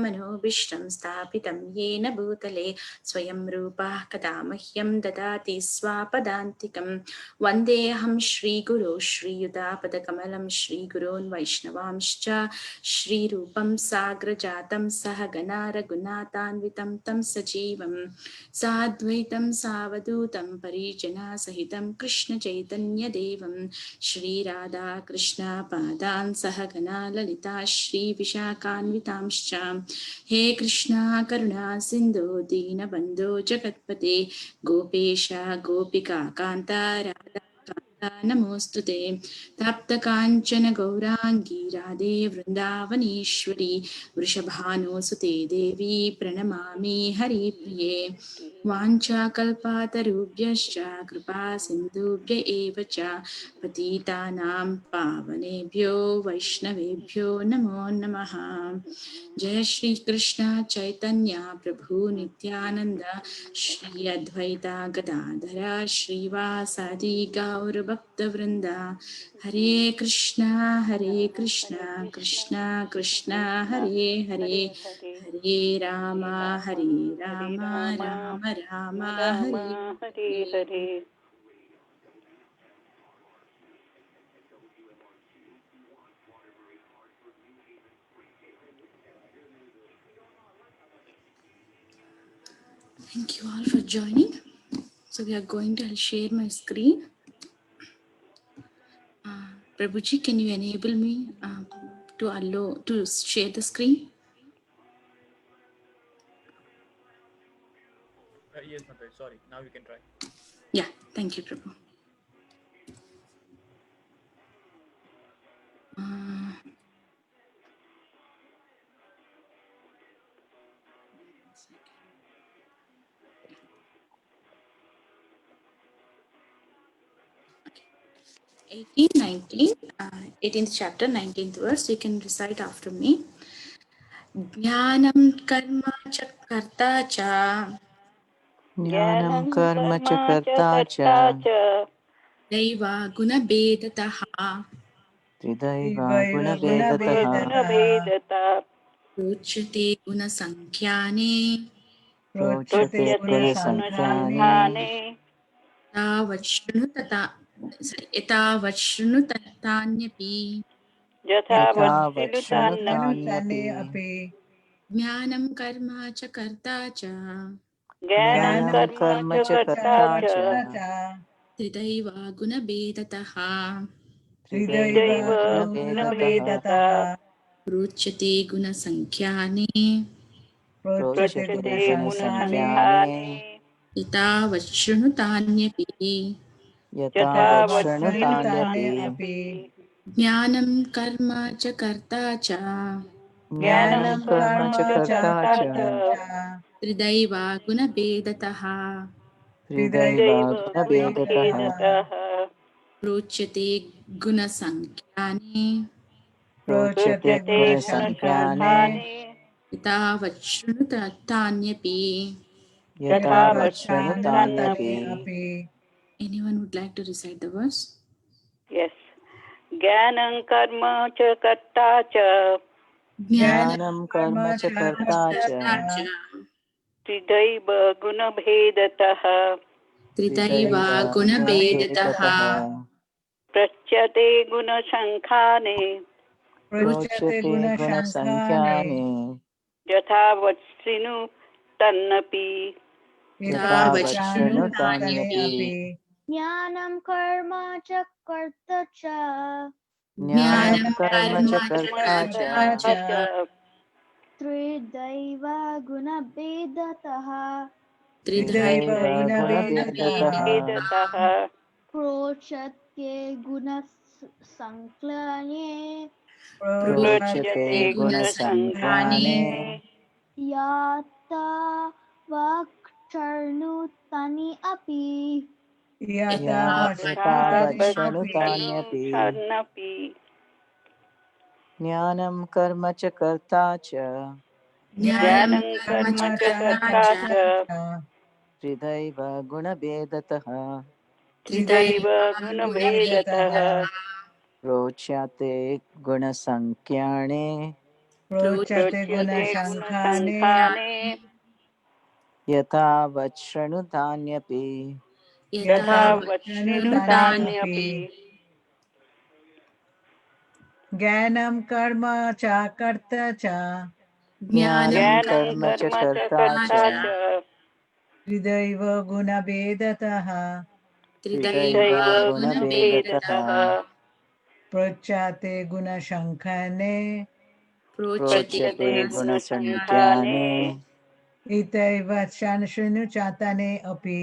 मनोभीष्टं स्थापितं येन भूतले स्वयं रूपः कदा मह्यं ददाति स्वापदान्तिकं वन्देऽहं श्रीगुरो श्रीयुतापदकमलं श्रीगुरोन् वैष्णवांश्च श्रीरूपं साग्रजातं सहगना रघुनाथान्वितं तं सजीवं साद्वैतं सावधूतं परिजनसहितं कृष्णचैतन्यदेवं श्रीराधाकृष्णपादान् सहगना ललिता श्रीविशाखान्वितांश्च हे कृष्णा करुणा सिन्धो दीनबन्धो जगत्पते गोपेश गोपिकान्ता राधा नमोऽस्तुते तप्तकाञ्चन गौराङ्गी राधे वृन्दावनेश्वरी वृषभानुसुते देवी प्रणमामि हरिप्रिये वाञ्छाकल्पातरुभ्यश्च कृपा सिन्धुभ्य एव च पतितानां पावनेभ्यो वैष्णवेभ्यो नमो नमः। जय श्री कृष्ण चैतन्य प्रभु नित्यानंद श्री अद्वैता गदाधरा श्रीवासादि गौर भक्त वृंदा हरे कृष्णा कृष्णा कृष्णा हरे हरे हरे राम हरे राम राम राम राम हरे हरे हरे। हरे। Thank you all for joining. So we are going to share my screen. Prabhuji, can you enable me to allow to share the screen? Yes, Mataji. Sorry. Now you can try. Yeah, thank you, Prabhu. Uh, 18, 19, 18th chapter, 19th verse. You can recite after me. Jnanam karma च कर्ता च ज्ञानं ज्ञानं कर्म कर्म च च कर्ता च कर्ता च दैवा गुणभेदतः त्रिदैवा गुणभेदतः गुणभेदता रोचते गुणसङ्ख्याने प्रोच्यते रोचते गुणसङ्ख्याने गुणसङ्खाने तावत् शृणु तथा एतावत् शृणु तथान्यपि यथा यथावत् वत्सृणुतान्नपि शृणुतान्यपि ज्ञानं कर्म च कर्ता च ज्ञानं ज्ञानं कर्म कर्म च च कर्ता कर्ता च च त्रिदैव गुणभेदतः त्रिदैव त्रिदैव गुणभेदतः गुणभेदता रोचते गुणसङ्ख्याने प्रोच्यते रोचते गुणसङ्ख्याने गुणसङ्खाने एतावत् शृणुतान्यपि यथा यथावत् शृणुतान्यपि वत्सृणुतान्यपि ज्ञानं कर्म च कर्ता च ज्ञानं ज्ञानं कर्म कर्म च च कर्ता कर्ता च च त्रिदैव गुणभेदतः त्रिदैव त्रिदैव गुणभेदतः गुणभेदतः रोचते गुणसङ्ख्याने प्रोच्यते रोचते गुणसङ्ख्याने गुणसङ्खाने एतावत् शृणुतान्यपि यथा यथावत् शृणुतान्यपि वत्सृणुतान्नपि। Anyone would like to recite the verse? Yes ज्ञानं कर्म च कर्ता च ज्ञानं ज्ञानं कर्म च कर्ता च कर्ता च त्रिदैव गुणभेदतः त्रिदैव त्रिदैव गुणभेदतः गुणभेदतः प्रच्यते गुणसङ्खाने प्रोच्यते गुणसङ्ख्याने यथा वत्सृणु तन्नपि। तावत् यथावत् शृणुतान्यपि शृणुतान्यपि ज्ञानं कर्म च कर्ता च ज्ञानं ज्ञानं कर्म कर्म च च कर्ता च कर्ता च त्रिदैव गुणभेदतः त्रिदैव त्रिदैव गुणभेदतः गुणभेदतः गुणभेदतः प्रोच्यते गुणसङ्ख्याने प्रोच्यते रोचते प्रोच्यते गुणसङ्ख्याने गुणसङ्ख्याने याता वाक्चर्णुतनि अपि यथा यथावत् एतावत्शृणुतान्यपि शृणुतान्यपि वत्सृणुतन्नपि। ज्ञानं कर्म च कर्ता च ज्ञानं ज्ञानं कर्म कर्म च च कर्ता कर्ता च च त्रिदैव गुणभेदतः त्रिदैव त्रिदैव गुणभेदतः गुणभेदतः प्रोच्यते गुणसङ्ख्याने प्रोचते प्रोच्यते गुणशङ्खाने गुणसङ्खाने यथा वच्छृणुतान्यपि यथा वच्ष्णुतान्यपि वच्छृणुतान्यपि ज्ञानं कर्म च कर्ता च ज्ञानं ज्ञानं कर्म च कर्म च कर्ता कर्ता च च हृदैव गुणभेदतः त्रिदैव दैव गुणभेदतः गुणभेदतः प्रोच्यते गुणशङ्खाने प्रोच्यते प्रोच्यते प्रोच्यते गुणसंख्याने गुणसङ्खाने गुणसङ्ख्याने इतैव शृणुचातने अपि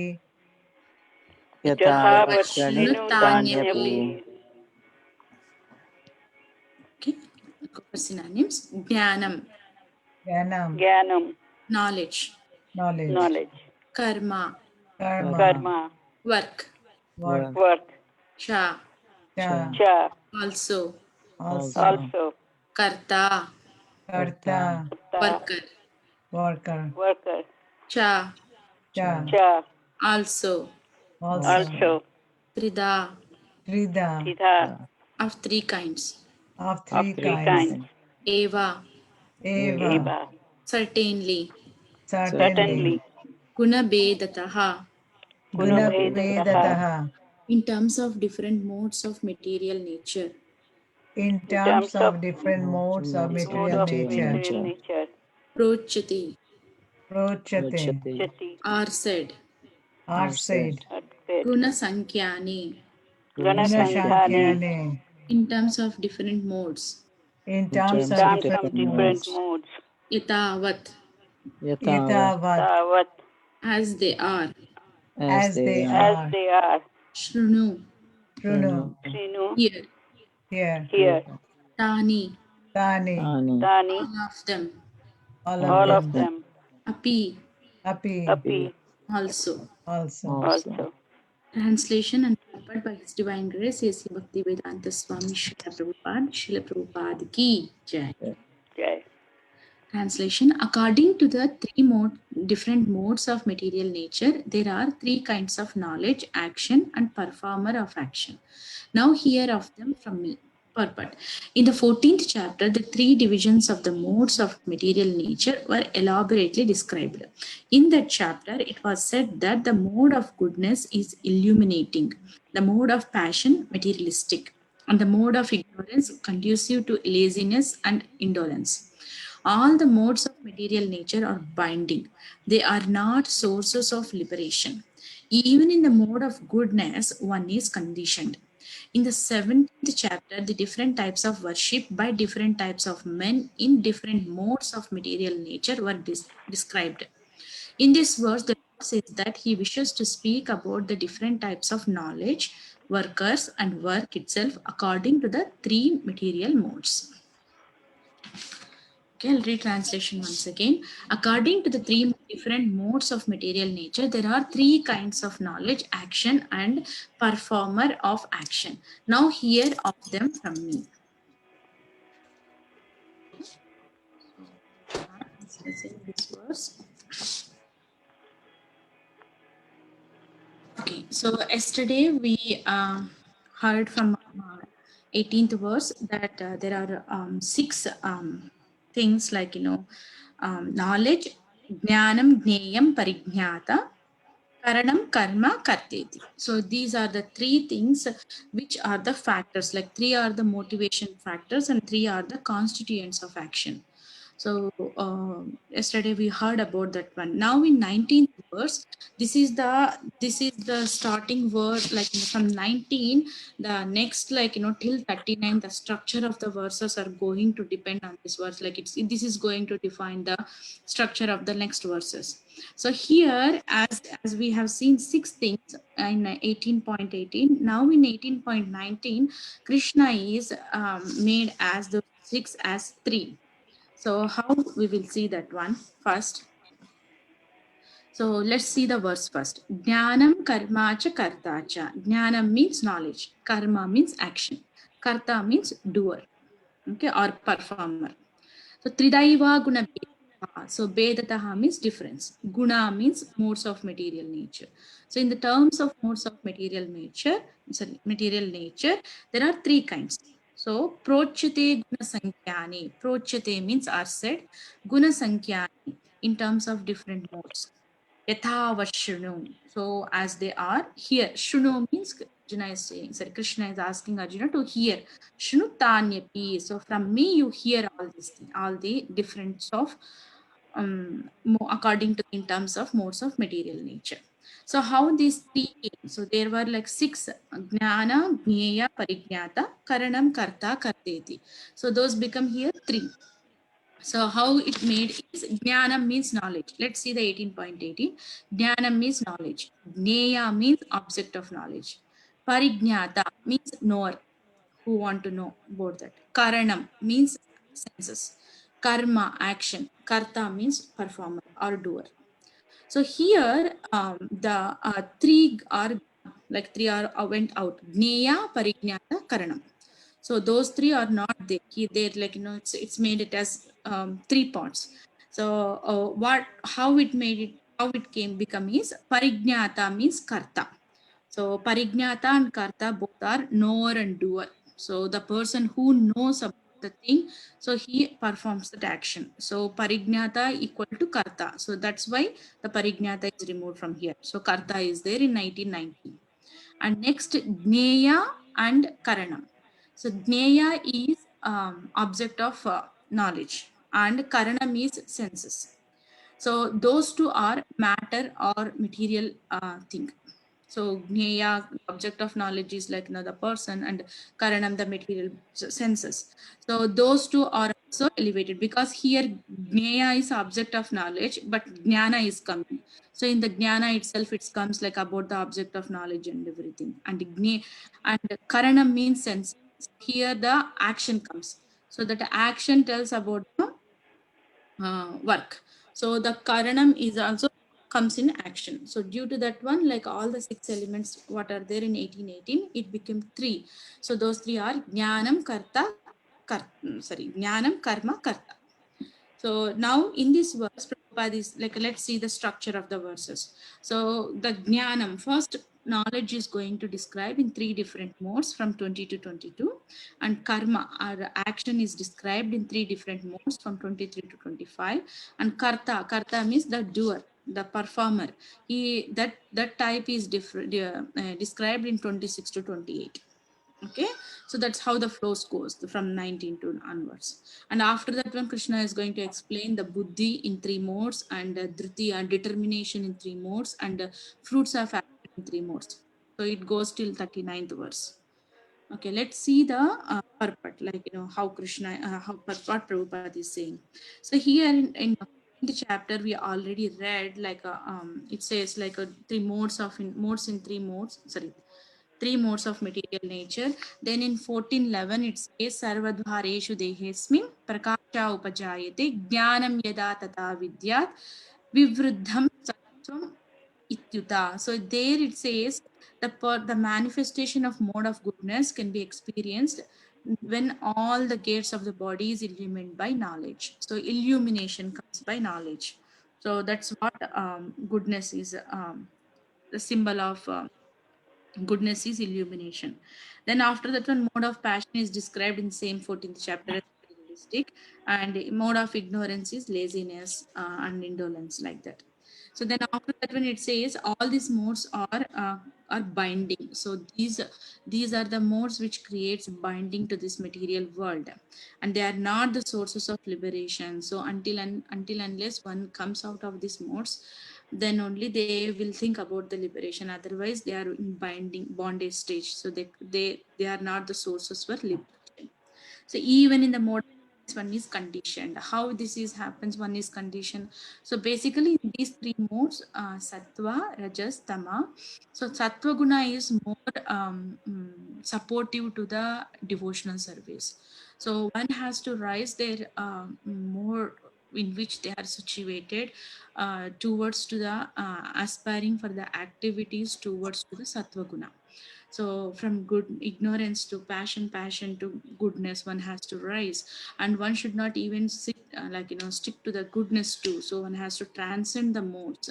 यथा यथा वच्छृणुतान्यपि वच्छृणुतान्यपि Okay, go for synonyms. Jnanam, ज्ञानं ज्ञानं knowledge. knowledge knowledge Karma, कर्म कर्म work. work work Cha, च च also. also also Karta, कर्ता कर्ता worker. worker worker Cha, च च also. also also Trida, त्रिधा titha of three kinds. of of three three kinds kinds Eva, eva eva certainly. certainly certainly Gunabedataha, गुणभेदतः गुणभेदतः in terms of different modes of material nature. in in terms terms of of different modes of mode material of nature material nature Prochati, प्रोच्यते chati are said. are said are said Gunasankyane, gunasankhane गुणसंख्याने in terms of different modes. in terms in of terms different of different modes modes Yatavat, yatavad tavat as they are. as they as are they are Shrunu, Trunu shrinu here. here here Tani, tani tani all of them. all of all them of them Api, api api also. also also Translation and purport by His Divine Grace, A.C. Bhaktivedanta Swami Srila Prabhupada Ki Jai. jai Translation. According to the different modes of material nature, there are three kinds of knowledge, action, and performer of action. Now hear of them from me. Purport. In the 14th chapter, the three divisions of the modes of material nature were elaborately described. In that chapter, it was said that the mode of goodness is illuminating, the mode of passion materialistic, and the mode of ignorance conducive to laziness and indolence. All the modes of material nature are binding. They are not sources of liberation. Even in the mode of goodness, one is conditioned. In the 17th chapter, the different types of worship by different types of men in different modes of material nature were described. In this verse, the Lord says that He wishes to speak about the different types of knowledge, workers, and work itself according to the three material modes. Okay, I'll read translation once again. According to the three different modes of material nature, there are three kinds of knowledge, action, and performer of action. Now hear of them from me. Discussing this verse. Okay, so yesterday we heard from 18th verse that there are six things like, knowledge, jnanam, jneyam, parijnata, karanam, karma, karteti. So these are the three things which are the factors, like three are the motivation factors and three are the constituents of action. So yesterday we heard about that one. Now in 19th verse, this is the starting word, like from 19, the next, like till 39, the structure of the verses are going to depend on this verse. Like this is going to define the structure of the next verses. So here, as we have seen six things in 18.18, now in 18.19, Krishna is made as the six as three. So how we will see that one first. So let's see the verse first. Jnanam karma cha karta cha. Jnanam means knowledge. Karma means action. Karta means doer. Okay, or performer. So tridaiva guna bedataha. So bedataha means difference. Guna means modes of material nature. So in the terms of modes of material nature, there are three kinds. So prochate guna sankyani. Prochate means are said. Guna sankyani in terms of different modes. Yatha vashrunu. So as they are here. Shunu means Arjuna is saying, sorry, Krishna is asking Arjuna to hear. Shunu tanyapi. So from me you hear all these things, all the difference of according to in terms of modes of material nature. So how these three came? So there were like six: Jnana, Jnaya, Parijnata, Karanam, Karta, Karteti. So those become here three. So how it made is Jnana means knowledge. Let's see the 18.18. Jnana means knowledge. Jnaya means object of knowledge. Parijnata means knower, who want to know about that. Karanam means senses. Karma, action. Karta means performer or doer. So here, the three are like three are went out. Jnaya, Parijnata, Karanam. So those three are not there. They're like, it's made it as three parts. So how it made it, how it came become is Parijnata means Karta. So Parijnata and Karta both are knower and doer. So the person who knows about the thing, so he performs that action. So Parijnata equal to Karta. So that's why the Parijnata is removed from here. So Karta is there in 1990. And next, Jnaya and Karanam. So Jnaya is object of knowledge and Karanam is senses. So those two are matter or material thing. So Jnaya, object of knowledge, is like another person, and Karanam, the material senses. So those two are also elevated because here Jnaya is object of knowledge, but Jnana is coming. So in the Jnana itself, it comes like about the object of knowledge and everything. And and Karanam means sense. Here the action comes. So that action tells about the work. So the Karanam is also comes in action. So due to that one, like all the six elements what are there in 1818, it became three. So those three are Jnanam, Jnanam, Karma, Karta. So now in this verse, Prabhupada is like, let's see the structure of the verses. So the Jnanam, first knowledge is going to describe in three different modes from 20 to 22, and Karma, our action, is described in three different modes from 23 to 25, and Karta means the doer, the performer. That type is different, described in 26 to 28. Okay, so that's how the flows goes from 19 to onwards. And after that one, Krishna is going to explain the buddhi in three modes, and dhriti, determination, in three modes, and fruits of action in three modes. So it goes till 39th verse. Okay, let's see the purport, like how Krishna, what Prabhupada is saying. So here in the chapter we already read, like it says like three modes of modes in three modes. Sorry, three modes of material nature. Then in 14:11 it says Sarvadhareshu dehesmin prakasha upajayate jnanam yada tata vidyat vivruddham sattvam ityuta. So there it says the manifestation of mode of goodness can be experienced when all the gates of the body is illumined by knowledge. So illumination comes by knowledge. So that's what goodness is, the symbol of goodness is illumination. Then after that one, mode of passion is described in same 14th chapter as materialistic, and mode of ignorance is laziness and indolence, like that. So then after that when it says all these modes are binding. So these are the modes which creates binding to this material world, and they are not the sources of liberation. So until unless one comes out of these modes, then only they will think about the liberation. Otherwise they are in bondage stage. So they are not the sources for liberation. So even in the mode, one is conditioned. How this is happens, one is conditioned. So basically in these three modes, sattva, rajas, tama. So sattva guna is more supportive to the devotional service. So one has to rise their more in which they are situated towards to the aspiring for the activities towards to the sattva guna. So from good ignorance to passion, passion to goodness, one has to rise, and one should not even sit stick to the goodness too. So one has to transcend the modes.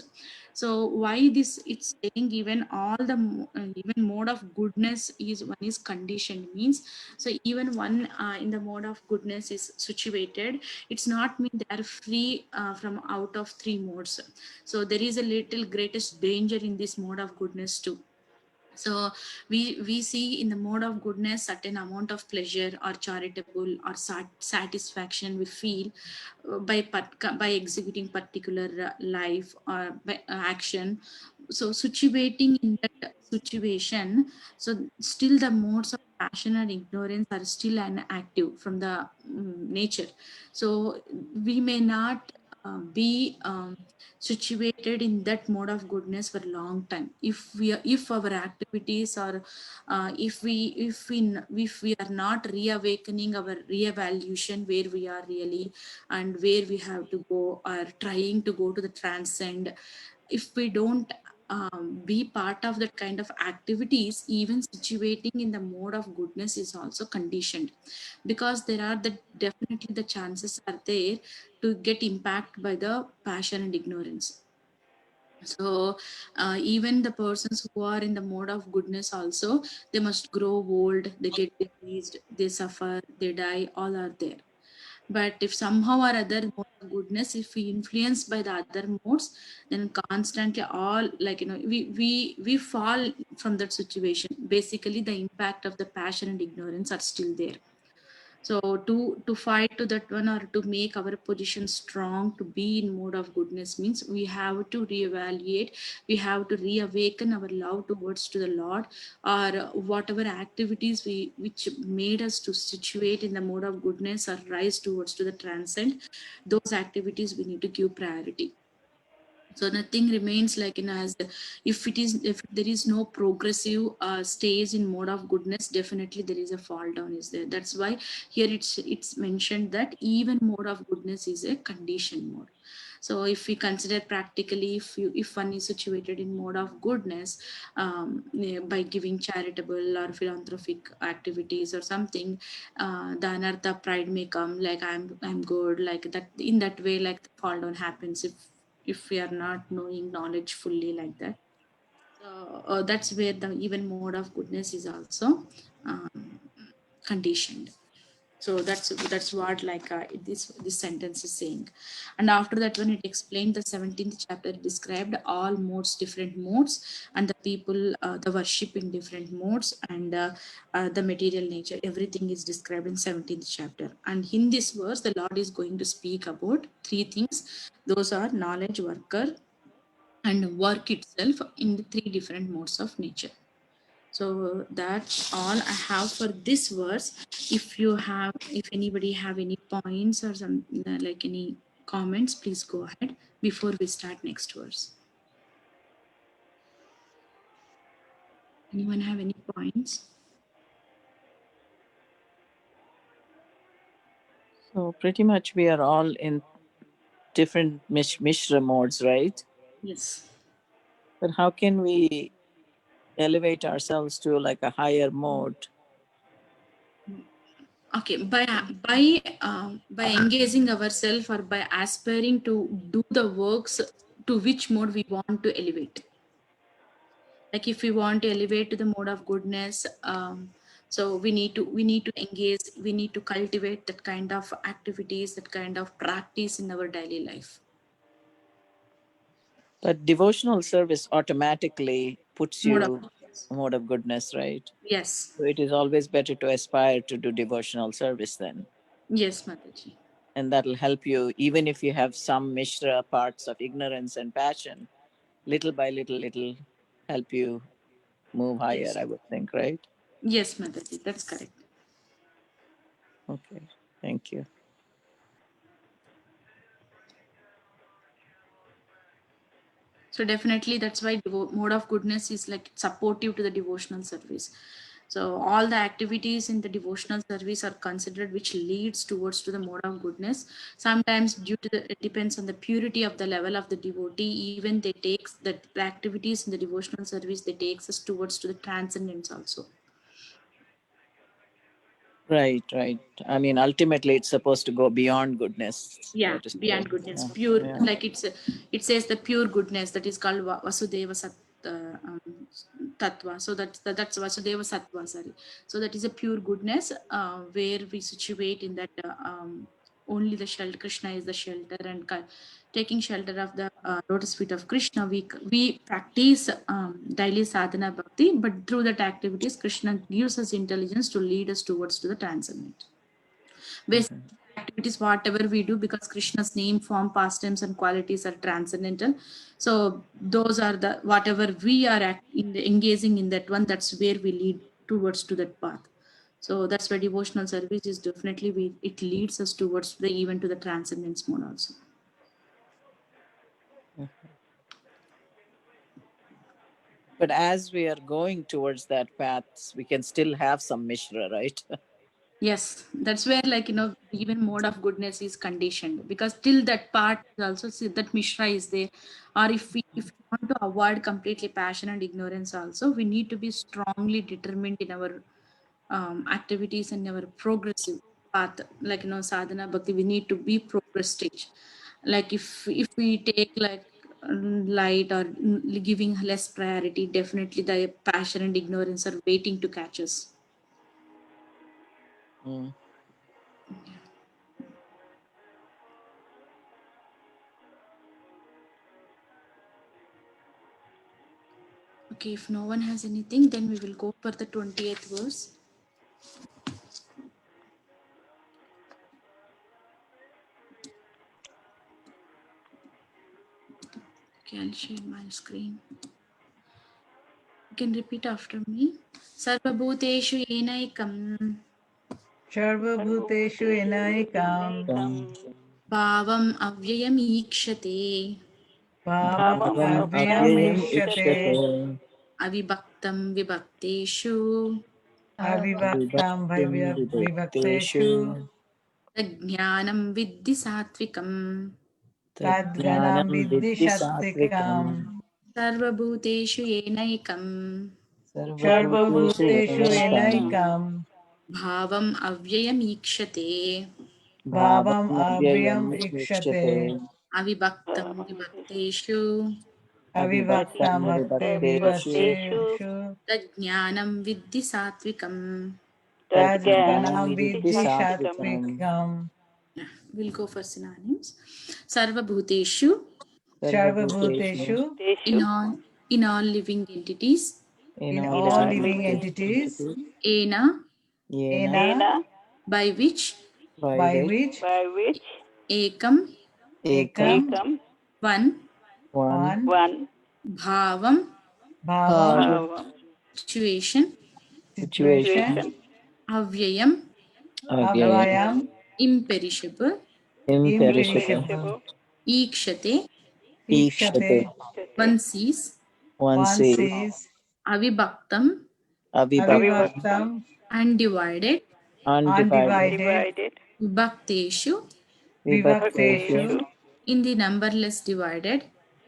So why this? It's saying even all the even mode of goodness is one is conditioned means. So even one in the mode of goodness is situated. It's not mean they are free from out of three modes. So there is a little greatest danger in this mode of goodness too. So we see in the mode of goodness certain amount of pleasure or charitable or satisfaction we feel by executing particular life or by action. So situating in that situation, so still the modes of passion and ignorance are still inactive from the nature. So we may not be situated in that mode of goodness for a long time if our activities are if we are not reawakening our reevaluation where we are really and where we have to go or trying to go to the transcend. If we don't be part of that kind of activities, even situating in the mode of goodness is also conditioned, because there are the definitely the chances are there to get impacted by the passion and ignorance. So even the persons who are in the mode of goodness also, they must grow old, they get diseased, they suffer, they die, all are there. But if somehow or other mode of goodness, if we influenced by the other modes, then constantly all we fall from that situation. Basically the impact of the passion and ignorance are still there. So to fight to that one, or to make our position strong, to be in mode of goodness means we have to reevaluate, we have to reawaken our love towards to the Lord, or whatever activities we which made us to situate in the mode of goodness or rise towards to the transcend, those activities we need to give priority. So nothing remains like in as if there is no progressive stage in mode of goodness, definitely there is a fall down is there. That's why here it's mentioned that even mode of goodness is a conditioned mode. So if we consider practically, if one is situated in mode of goodness, by giving charitable or philanthropic activities or something, the anartha pride may come, like I'm good, like that. In that way, like the fall down happens if we are not knowing knowledge fully like that. So that's where the even mode of goodness is also um, conditioned. So that's what this sentence is saying. And after that, when it explained the 17th chapter, it described all modes, different modes, and the people, the worship in different modes, and the material nature, everything is described in 17th chapter. And in this verse, the Lord is going to speak about three things. Those are knowledge, worker, and work itself in the three different modes of nature. So that's all I have for this verse. If anybody have any points or some like any comments, please go ahead before we start next verse. Anyone have any points? So pretty much we are all in different Mishra modes, right? Yes. But how can we elevate ourselves to like a higher mode? Okay. By engaging ourselves or by aspiring to do the works to which mode we want to elevate. Like if we want to elevate to the mode of goodness, so we need to engage, we need to cultivate that kind of activities, that kind of practice in our daily life. But devotional service automatically puts Mode of you mode of goodness, right? yes. So it is always better to aspire to do devotional service then. Yes, Mataji. And that'll help you, even if you have some Mishra parts of ignorance and passion, little by little, it'll help you move higher, Yes. I would think, right? Yes, Mataji, that's correct. Okay, thank you. So definitely that's why mode of goodness is like supportive to the devotional service. So all the activities in the devotional service are considered which leads towards to the mode of goodness. Sometimes due to the, it depends on the purity of the level of the devotee, even they takes the activities in the devotional service, they takes us towards to the transcendence also. Right, right. I mean, ultimately, it's supposed to go beyond goodness. Yeah, So to say. beyond goodness, Yeah, pure, yeah. like it says the pure goodness, that is called Vasudeva Tattva. So that's Vasudeva Sattva, sorry. So that is a pure goodness where we situate in that only the shelter, Krishna is the shelter, and taking shelter of the lotus feet of Krishna, we practice daily sadhana bhakti, but through that activities, Krishna gives us intelligence to lead us towards to the transcendent. Basic activities, whatever we do, because Krishna's name, form, pastimes, and qualities are transcendental. So those are the whatever we are engaging in that one. That's where we lead towards to that path. So that's why devotional service is definitely it leads us towards the even to the transcendence mode also. But as we are going towards that path, we can still have some Mishra, right? Yes, that's where even mode of goodness is conditioned, because till that part is also see that Mishra is there. Or if we want to avoid completely passion and ignorance also, we need to be strongly determined in our activities and our progressive path. Sadhana bhakti, we need to be progress stage. Like if we take light or giving less priority, definitely the passion and ignorance are waiting to catch us. Mm. Okay, if no one has anything, then we will go for the 28th verse. Okay, I'll share my screen. You can repeat after me. Sarvabhuteshu yenaikam Sarvabhuteshu Enaikam bhavam avyayam ikshate Bhavam Bhavam Avyam Avyayam Ikshate Ikshate avibhaktam vibhakteshu Avivaktam Vibhaktim Vivakteshu Vibhakteshu tajnanam viddhi satvikam. Tadganam Tadjnanam Vidhi Viddhi Satvikam Satvikam Sarvabhuteshu yenaikam Sarvabhuteshu Sarvabhuteshu Enaikam Enaikam bhavam avyayam ikshate Bhavam Bhavam Avyam Avyayam Ikshate Ikshate avibhaktam vibhakteshu Avibhaktam Avivaktam Bhakti Vibhakteshu Vivakteshu tajnanam viddhi satvikam. Tadjnanam Tadganam Viddhi Vidhi Satvikam Satvikam We'll go for synonyms. Sarvabhuteshu, Sarvabhuteshu Sarvabhuteshu in Teshu all living entities. in in all in all all living living living entities entities Ena, Yena Ena Ena by which by by which which by which Ekam, Ekam Ekam Ekam one, one One one Bhavam, Bhavam Bhava Bhavam situation, Situation situation Avyayam, Avyayam Avayam imperishable, Imperishable Imperishable imperishable Ikshate, Ikshate Ikshate Ikshate one sees, one One says sees Avibhaktam, Avibhaktam Avivaktam Avivaktam undivided, undivided Undivided undivided Bhakteshu, Vibhakteshu Bhakteshu Bhakteshu in the numberless divided,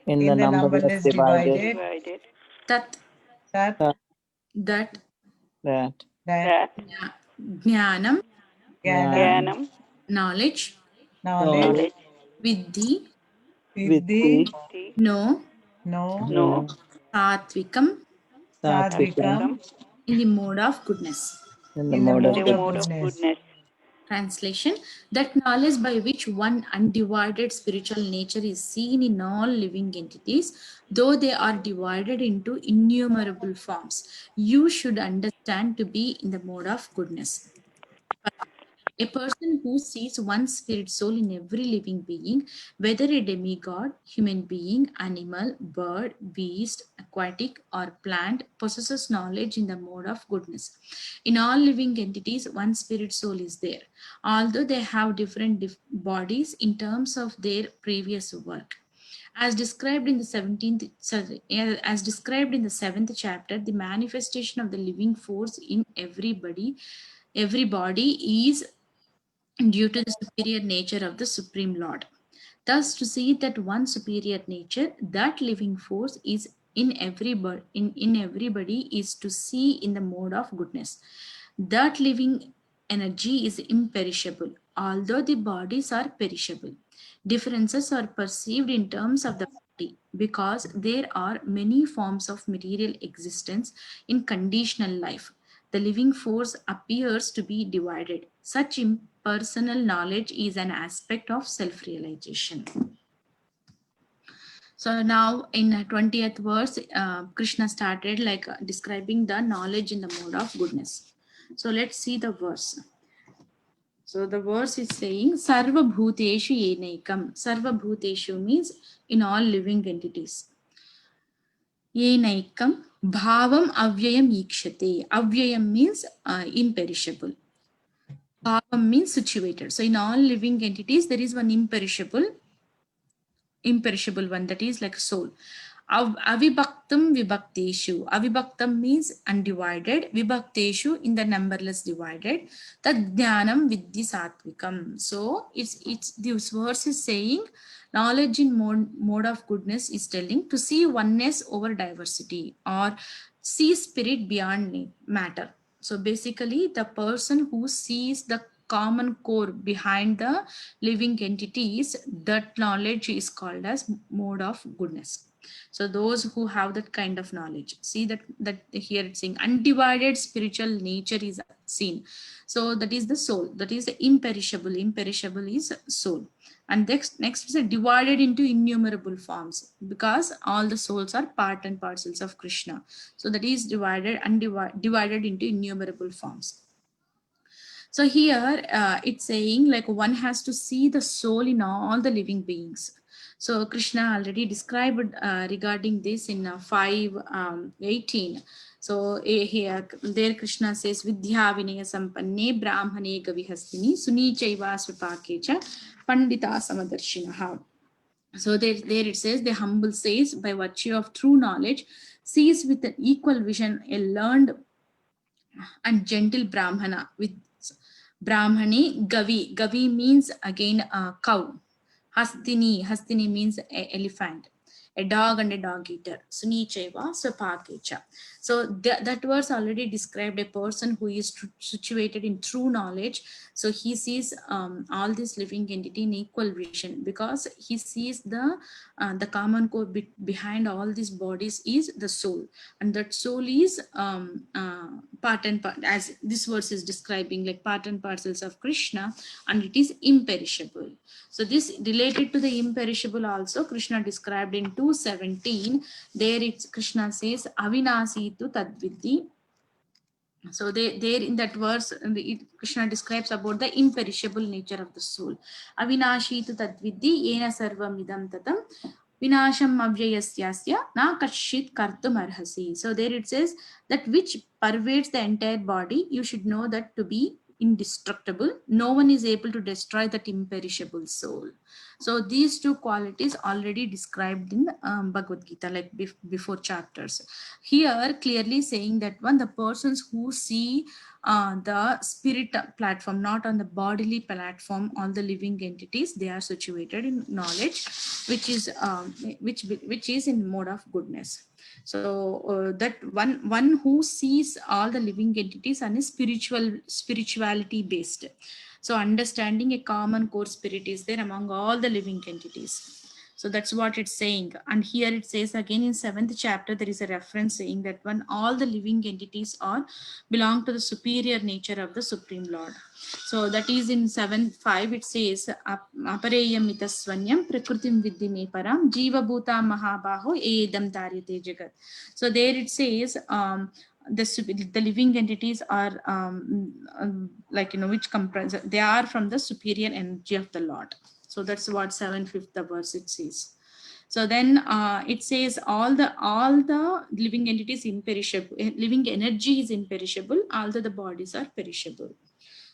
in the in the numberless numberless divided divided divided Tat, that that that, that that that Jnanam, Jnanam Jnanam Jnanam knowledge knowledge knowledge Vidhi, Viddhi Vidhi the no, No no no Satvikam, Satvikam Sadvikam Satvikam in the mode of goodness. in the in the mode in of the mode of mode goodness. of goodness. goodness. Translation: that knowledge by which one undivided spiritual nature is seen in all living entities, though they are divided into innumerable forms, you should understand to be in the mode of goodness. A person who sees one spirit soul in every living being, whether a demigod, human being, animal, bird, beast, aquatic, or plant, possesses knowledge in the mode of goodness. In all living entities, one spirit soul is there, although they have different bodies in terms of their previous work. As described in the 17th, sorry, as described in the 7th chapter, the manifestation of the living force in every body is due to the superior nature of the Supreme Lord. Thus, to see that one superior nature, that living force is in everybody is to see in the mode of goodness. That living energy is imperishable, although the bodies are perishable. Differences are perceived in terms of the body because there are many forms of material existence in conditional life. The living force appears to be divided. Such impersonal knowledge is an aspect of self realization. So now in 20th verse, Krishna started like describing the knowledge in the mode of goodness. So let's see the verse. So the verse is saying Sarva Bhuteshu Yenaikam. Sarva Bhuteshu means in all living entities. Yenaikam Bhavam Avyayam Ikshate. Avyayam means imperishable. Bhavam means situated. So in all living entities, there is one imperishable one, that is like soul. Avibhaktam vibhakteshu. Avibhaktam means undivided. Vibhakteshu in the numberless divided. Tad jnanam vidhi satvikam. So it's this verse is saying knowledge in mode of goodness is telling to see oneness over diversity or see spirit beyond matter. So basically the person who sees the common core behind the living entities, that knowledge is called as mode of goodness. So those who have that kind of knowledge, see that here it's saying undivided spiritual nature is seen. So that is the soul, that is the imperishable is soul. And next is divided into innumerable forms, because all the souls are part and parcels of Krishna. So that is divided into innumerable forms. So here it's saying like one has to see the soul in all the living beings. So Krishna already described regarding this in 5:18. So here there Krishna says Vidya Vinaya Sampanne Brahmane Gavihastini Sunichaiva Svipakecha Pandita Samadarshinaha. So there it says the humble says by virtue of true knowledge sees with an equal vision a learned and gentle Brahmana with Brahmani Gavi. Gavi means again a cow. Hastini means elephant. A dog and a dog eater. Sunicheva Swapakecha. So that verse already described a person who is situated in true knowledge. So he sees all this living entity in equal vision, because he sees the common core behind all these bodies is the soul, and that soul is part and part, as this verse is describing, like part and parcels of Krishna, and it is imperishable. So this related to the imperishable also Krishna described in 2:17. There it's Krishna says Avinasi tu tadvidhi. So there in that verse Krishna describes about the imperishable nature of the soul. Avinashi tu tadvidhi yena sarvam idam tatam vinasham avyayasyasya na kashit kartum arhasi. So there it says that which pervades the entire body, you should know that to be indestructible. No one is able to destroy that imperishable soul. So these two qualities already described in Bhagavad Gita, like before chapters. Here clearly saying that the persons who see the spirit platform, not on the bodily platform, all the living entities, they are situated in knowledge, which is in mode of goodness. So that one who sees all the living entities and is spirituality based. So understanding a common core spirit is there among all the living entities. So that's what it's saying. And here it says again in 7th chapter, there is a reference saying that when all the living entities belong to the superior nature of the Supreme Lord. So that is in 7:5 it says Apareyam mitaswanyam prakritim vidhi me param jiva bhuta mahabaho edam taryate jagat. So there it says the living entities are which comprise, they are from the superior energy of the Lord. So that's what 7/5 verse it says. So then it says all the living entities imperishable, living energy is imperishable, although the bodies are perishable.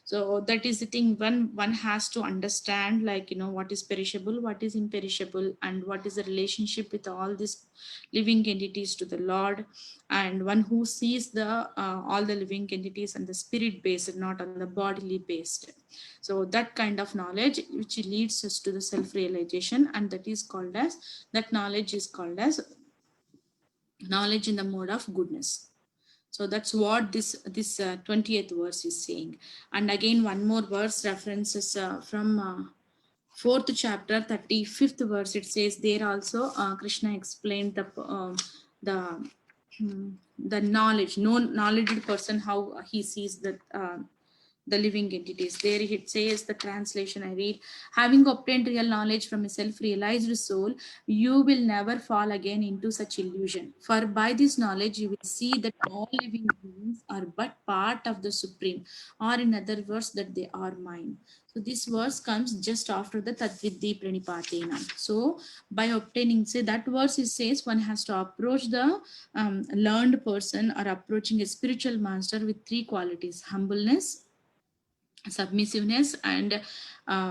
So that is the thing, when one has to understand, like, what is perishable, what is imperishable, and what is the relationship with all these living entities to the Lord. And one who sees the all the living entities and the spirit based, not on the bodily based. So that kind of knowledge which leads us to the self realization, and that knowledge is called as knowledge in the mode of goodness. So that's what this 20th verse is saying. And again, one more verse references from fourth chapter 35th verse. It says there also Krishna explained the the knowledge, no knowledgeable person, how he sees the living entities. There it says, the translation I read, having obtained real knowledge from a self-realized soul, you will never fall again into such illusion. For by this knowledge you will see that all living beings are but part of the Supreme, or in other words, that they are mine. So this verse comes just after the Tadvidhi Pranipatena. So by obtaining, say that verse, it says one has to approach the learned person or approaching a spiritual master with three qualities: humbleness, submissiveness, and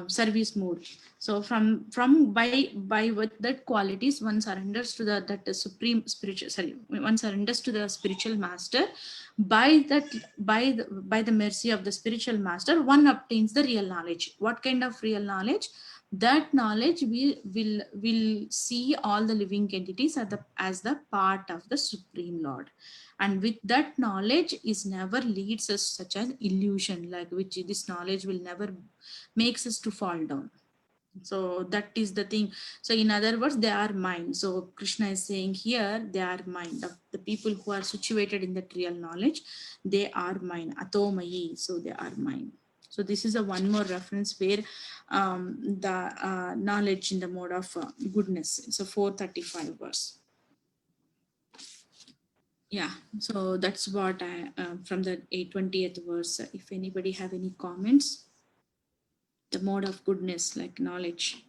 service mode. So from by with that qualities, one surrenders to the supreme spiritual, sorry, one surrenders to the spiritual master. By that, by the mercy of the spiritual master, one obtains the real knowledge. What kind of real knowledge? That knowledge will see all the living entities as the part of the Supreme Lord. And with that knowledge is never leads us such an illusion, like which this knowledge will never makes us to fall down. So that is the thing. So in other words, they are mine. So Krishna is saying here, they are mine. The people who are situated in that real knowledge, they are mine. Atomayi, so they are mine. So this is a one more reference where the knowledge in the mode of goodness. So 435 verse. Yeah, so that's what I from the 820th verse. If anybody have any comments, the mode of goodness, like knowledge.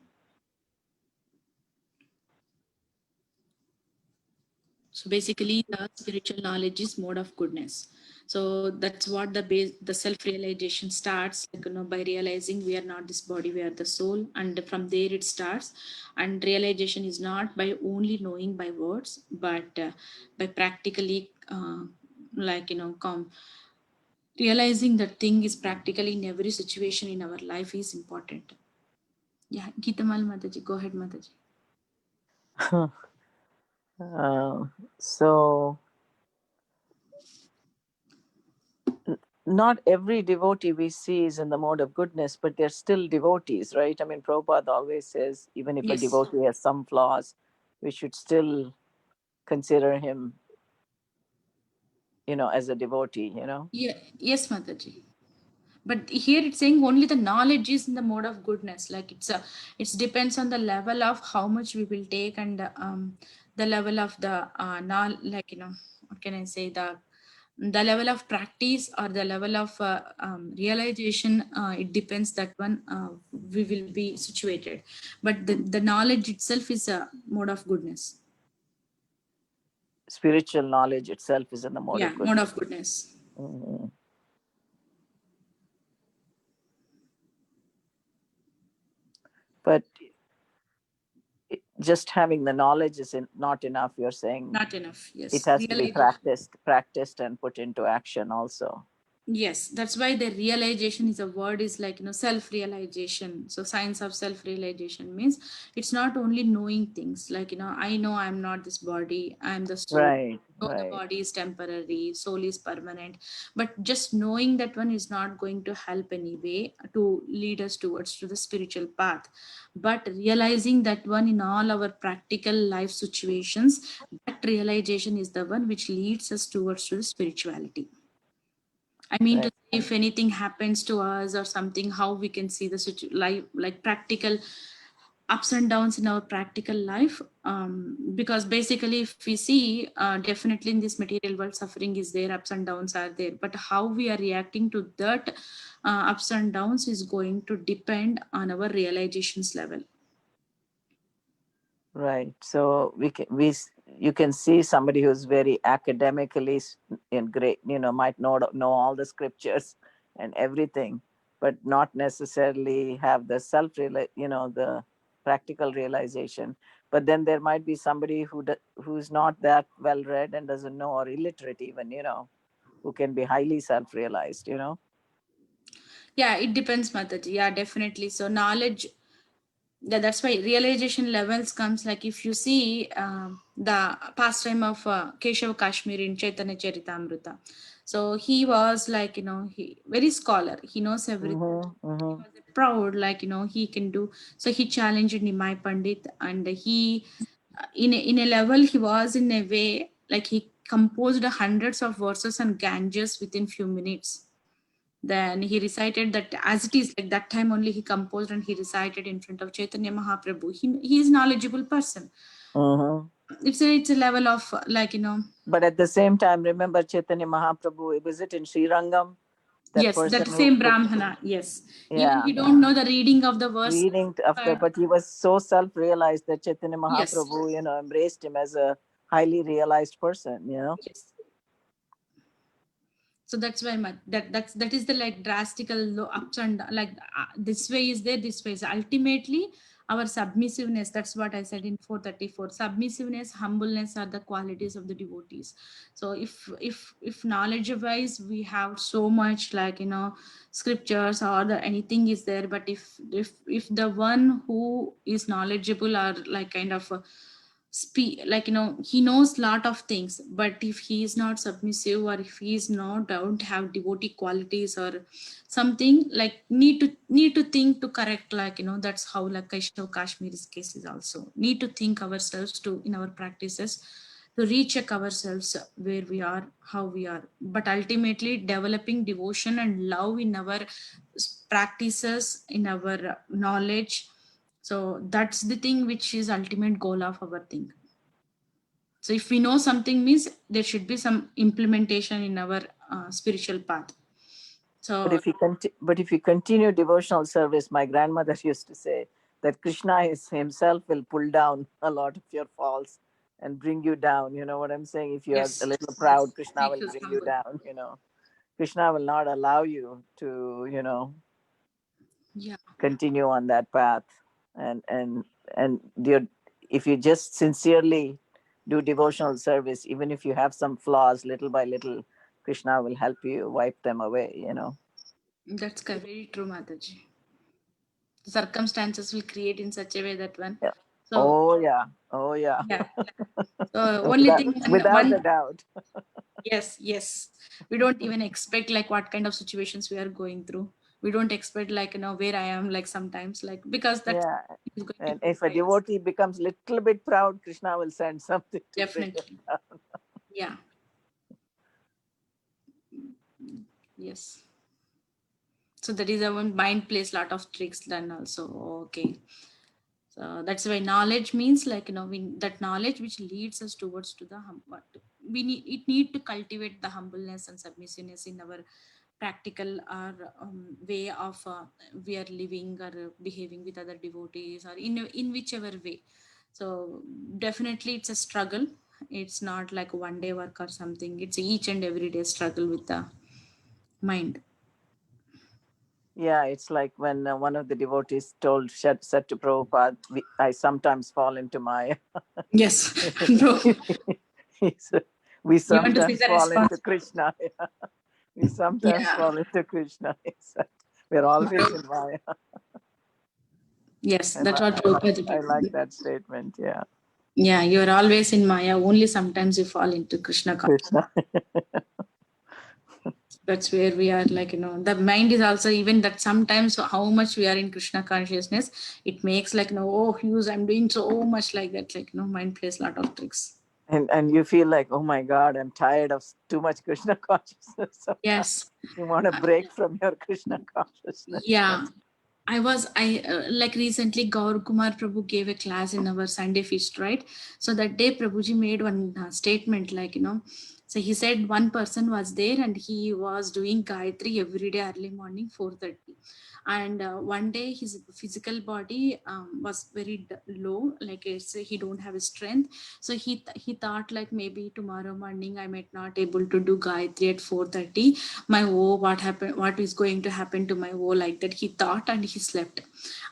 So basically, the spiritual knowledge is mode of goodness. So that's what the self-realization starts, like, by realizing we are not this body, we are the soul, and from there it starts. And realization is not by only knowing by words, but by practically, like, realizing that thing is practically in every situation in our life is important. Yeah, Geetamal Mataji, go ahead, Mataji. So not every devotee we see is in the mode of goodness, but they're still devotees, right? I mean, Prabhupada always says, even if a Yes. devotee has some flaws, we should still consider him, as a devotee, Yeah, yes, Mataji. But here it's saying only the knowledge is in the mode of goodness. Like it depends on the level of how much we will take, and the level of the like, what can I say, the level of practice or the level of realization. It depends that one we will be situated. But the knowledge itself is a mode of goodness. Spiritual knowledge itself is in the mode of goodness. Mode of goodness. Mhm. But just having the knowledge is not enough, you're saying. Not enough. Yes. It has to be practiced and put into action also. Yes, that's why the realization is a word, is like, self-realization. So science of self-realization means it's not only knowing things like, I know I'm not this body, I'm the soul. Right, The right. body is temporary, soul is permanent. But just knowing that one is not going to help anyway to lead us towards to the spiritual path. But realizing that one in all our practical life situations, that realization is the one which leads us towards to the spirituality. I mean, to say, if anything happens to us or something, how we can see the life, like practical ups and downs in our practical life. Because basically, if we see, definitely in this material world, suffering is there, ups and downs are there. But how we are reacting to that ups and downs is going to depend on our realizations level. Right. So you can see somebody who's very academically in great, might know all the scriptures and everything, but not necessarily have the the practical realization. But then there might be somebody who's not that well read and doesn't know, or illiterate even, who can be highly self-realized. Yeah, it depends, Mataji. Yeah, definitely. So knowledge, that's why realization levels comes, like if you see the pastime of Keshav Kashmir in Chaitanya Charitamrita. So he was like, he very scholar. He knows everything. He was proud, like, he can do. So he challenged Nimai Pandit, and he, in a level, he was in a way, like he composed hundreds of verses and Ganges within few minutes. Then he recited that as it is, like that time only he composed and he recited in front of Chaitanya Mahaprabhu. He is knowledgeable person. It's a level of But at the same time, remember Chaitanya Mahaprabhu, was it in Sri Rangam? Yes, that same Brahmana. Yes. Even we don't know the reading of the verse. Reading but he was so self-realized that Chaitanya Mahaprabhu, Yes. Embraced him as a highly realized person, Yes. So that's why that is the like drastical ups and like this way is there, this way is ultimately our submissiveness. That's what I said in 434. Submissiveness, humbleness are the qualities of the devotees. So if knowledge wise we have so much, like scriptures or anything is there, but if the one who is knowledgeable or like kind of like he knows lot of things, but if he is not submissive, or if he is not don't have devotee qualities or something, like need to think to correct, like that's how like Kaishav Kashmir's case is also need to think ourselves to in our practices to recheck ourselves where we are, how we are, but ultimately developing devotion and love in our practices, in our knowledge. So that's the thing which is ultimate goal of our thing. So if we know something means there should be some implementation in our spiritual path. So but if you continue devotional service, my grandmother used to say that Krishna himself will pull down a lot of your faults and bring you down. You know what I'm saying? If you are a little proud, Krishna will bring you down. Krishna will not allow you to, continue on that path. And if you just sincerely do devotional service, even if you have some flaws, little by little, Krishna will help you wipe them away. That's very true, Mataji. The circumstances will create in such a way that one. Yeah. So, yeah. Yeah. So only thing without a doubt. Yes. We don't even expect like what kind of situations we are going through. We don't expect like where I am, like sometimes, like because that is going And to if a devotee becomes little bit proud, Krishna will send something to definitely. Yeah. Yes. So that is our mind plays lot of tricks then also. Okay. So that's why knowledge means like that knowledge which leads us towards to the we need to cultivate the humbleness and submissiveness in our practical or way of we are living or behaving with other devotees or in whichever way. So definitely it's a struggle. It's not like one day work or something. It's each and every day struggle with the mind. Yeah, it's like when one of the devotees said to Prabhupada, I sometimes fall into Maya. Yes. No. We You want to see sometimes the fall into response? Krishna. We sometimes fall into Krishna. We're always in Maya. Yes, that's what Prabhupada. I like that statement. Yeah. Yeah, you're always in Maya. Only sometimes you fall into Krishna consciousness. That's where we are, like the mind is also even that sometimes how much we are in Krishna consciousness, it makes like oh Hughes, I'm doing so much like that, like mind plays a lot of tricks. And you feel like, oh my God, I'm tired of too much Krishna consciousness. So Yes. you want to break from your Krishna consciousness. Yeah. I like recently Gaur Kumar Prabhu gave a class in our Sunday feast, right? So that day Prabhuji made one statement, like so he said one person was there and he was doing Gayatri every day early morning 4:30. And one day his physical body was very low, like he don't have strength. So he thought like maybe tomorrow morning I might not able to do Gayatri at 4:30. My woe, what happened, what is going to happen to my woe, like that he thought, and he slept.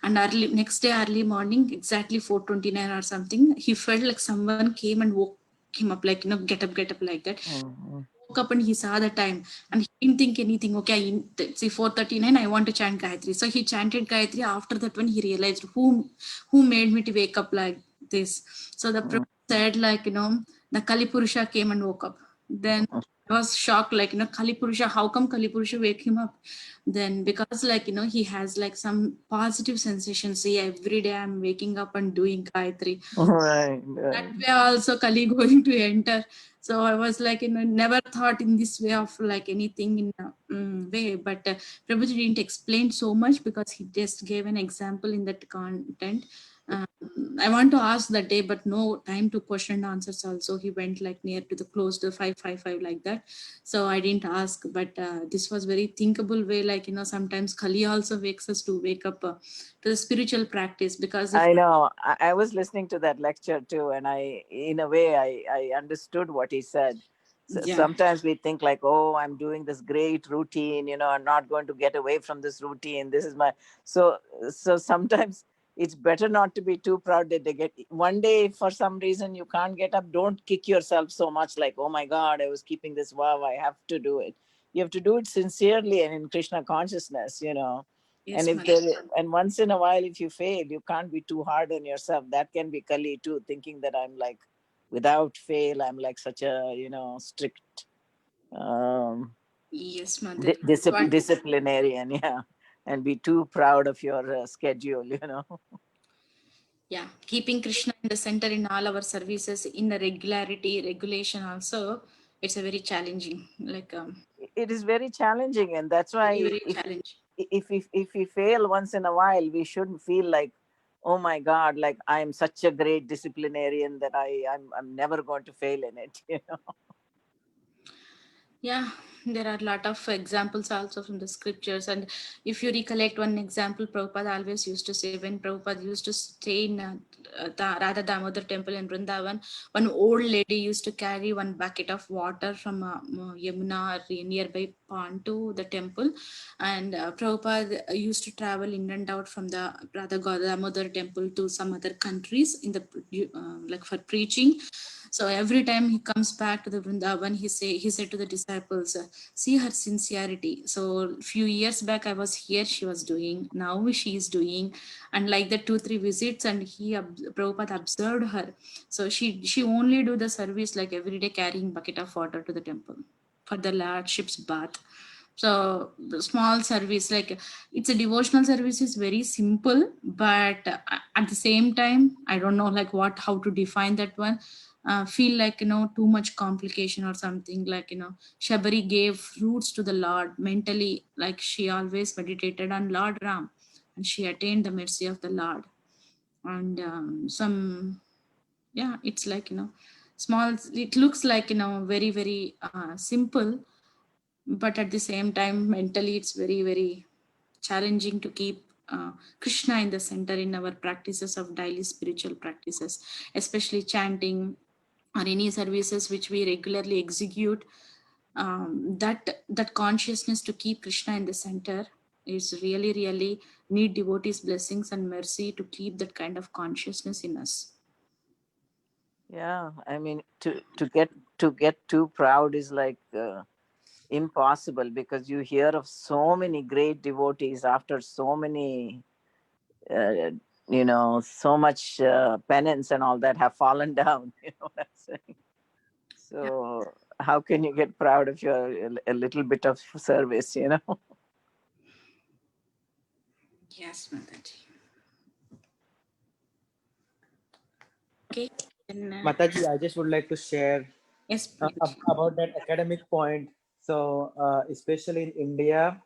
And early next day early morning, exactly 4:29 or something, he felt like someone came and woke him up, like get up like that. Mhm. Woke up and he saw the time and he didn't think anything. Okay, see 4:39, I want to chant Gayatri. So he chanted Gayatri. After that one he realized who made me to wake up like this. So the Prabhu said like, the Kali Purusha came and woke up. Then I was shocked, like, Kali Purusha, how come Kali Purusha wake him up? Then because like, he has like some positive sensations. See, every day I'm waking up and doing Gayatri. Right, That right. way also Kali going to enter. So I was like, never thought in this way of like anything in a way. But Prabhuji didn't explain so much because he just gave an example in that content. Um, I want to ask that day, but no time to question and answers. Also, he went like near to the close to 555 like that. So I didn't ask, but this was very thinkable way. Like, sometimes Kali also wakes us to wake up to the spiritual practice, because if I know. I was listening to that lecture too, and in a way, I understood what he said. So yeah. sometimes we think like, oh, I'm doing this great routine, I'm not going to get away from this routine. This is my so sometimes it's better not to be too proud that they get one day. If for some reason you can't get up, don't kick yourself so much like, oh my God, I was keeping this vow, I have to do it. You have to do it sincerely and in Krishna consciousness. And Yes, if and once in a while, if you fail, you can't be too hard on yourself. That can be Kali too, thinking that I'm like, without fail, I'm like such a, strict yes, mother. What? disciplinarian, yeah, and be too proud of your schedule. Yeah, keeping Krishna in the center in all our services, in the regularity, regulation also, it's a very challenging, like It is very challenging, and that's very, why very challenging. if we fail once in a while, we shouldn't feel like, oh my God, like I'm such a great disciplinarian that I'm never going to fail in it. Yeah, there are a lot of examples also from the scriptures. And if you recollect one example, Prabhupada always used to say, when Prabhupada used to stay in Radha Damodar temple in Vrindavan, one old lady used to carry one bucket of water from Yamuna or a nearby pond to the temple. And Prabhupada used to travel in and out from the Radha Damodar temple to some other countries in the like for preaching. So every time he comes back to the Vrindavan, he said to the disciples, see her sincerity. So few years back I was here, she was doing. Now she is doing, and like the 2-3 visits, and Prabhupada observed her. So she only do the service like every day, carrying bucket of water to the temple for the Lordship's bath. So the small service, like it's a devotional service, is very simple, but at the same time, I don't know like how to define that one. Feel like too much complication or something, like Shabari gave fruits to the Lord mentally, like she always meditated on Lord Ram, and she attained the mercy of the Lord. And some, yeah, it's like small, it looks like very, very simple, but at the same time mentally it's very, very challenging to keep Krishna in the center in our practices of daily spiritual practices, especially chanting or any services which we regularly execute. That consciousness to keep Krishna in the center is really, really need devotees blessings and mercy to keep that kind of consciousness in us. Yeah, I mean, to get too proud is like impossible, because you hear of so many great devotees after so many, uh, so much penance and all that have fallen down. You know what I'm saying? So how can you get proud of your a little bit of service? Yes, Mataji. Okay, then Mataji, I just would like to share yes, Prabhuji. about that academic point. So, especially in India,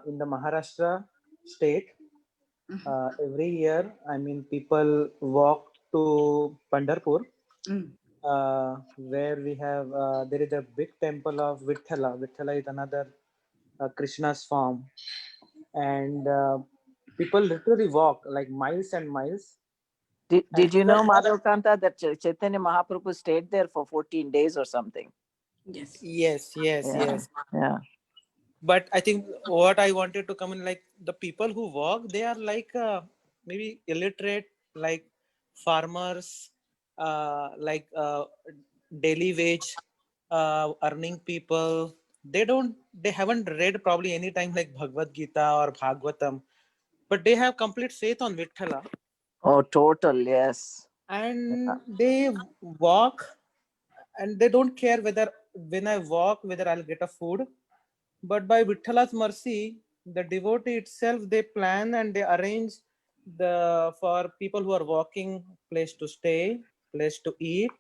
in the Maharashtra state, every year, I mean, people walk to Pandharpur, Mm. where we have there is a big temple of Vithala. Vithala is another Krishna's form. and people literally walk like miles and miles. Did And you even know, Madhavkanta, that Chaitanya Mahaprabhu stayed there for 14 days or something? Yes. yes, yes, Yeah. yes. Yeah. But I think what I wanted to come in, like the people who walk, they are like maybe illiterate, like farmers, like daily wage earning people. They haven't read probably any time like Bhagavad Gita or Bhagavatam, but they have complete faith on Vithala, Oh, total, yes. and they walk, and they don't care whether when I walk whether I'll get a food. But by Vitthala's mercy, the devotee itself, they plan and they arrange for people who are walking, place to stay, place to eat.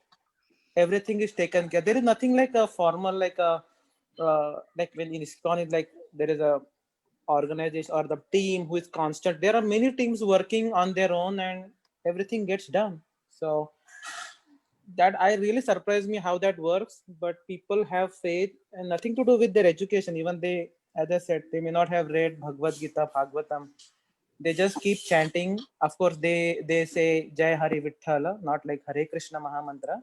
Everything is taken care. There is nothing like a formal, like when in ISKCON is like there is a organization or the team who is constant. There are many teams working on their own, and everything gets done. So that I really surprised me how that works. But people have faith and nothing to do with their education. Even they, as I said, they may not have read Bhagavad Gita, Bhagavatam. They just keep chanting. Of course, they say Jai Hari Vithala, not like Hare Krishna Mahamantra.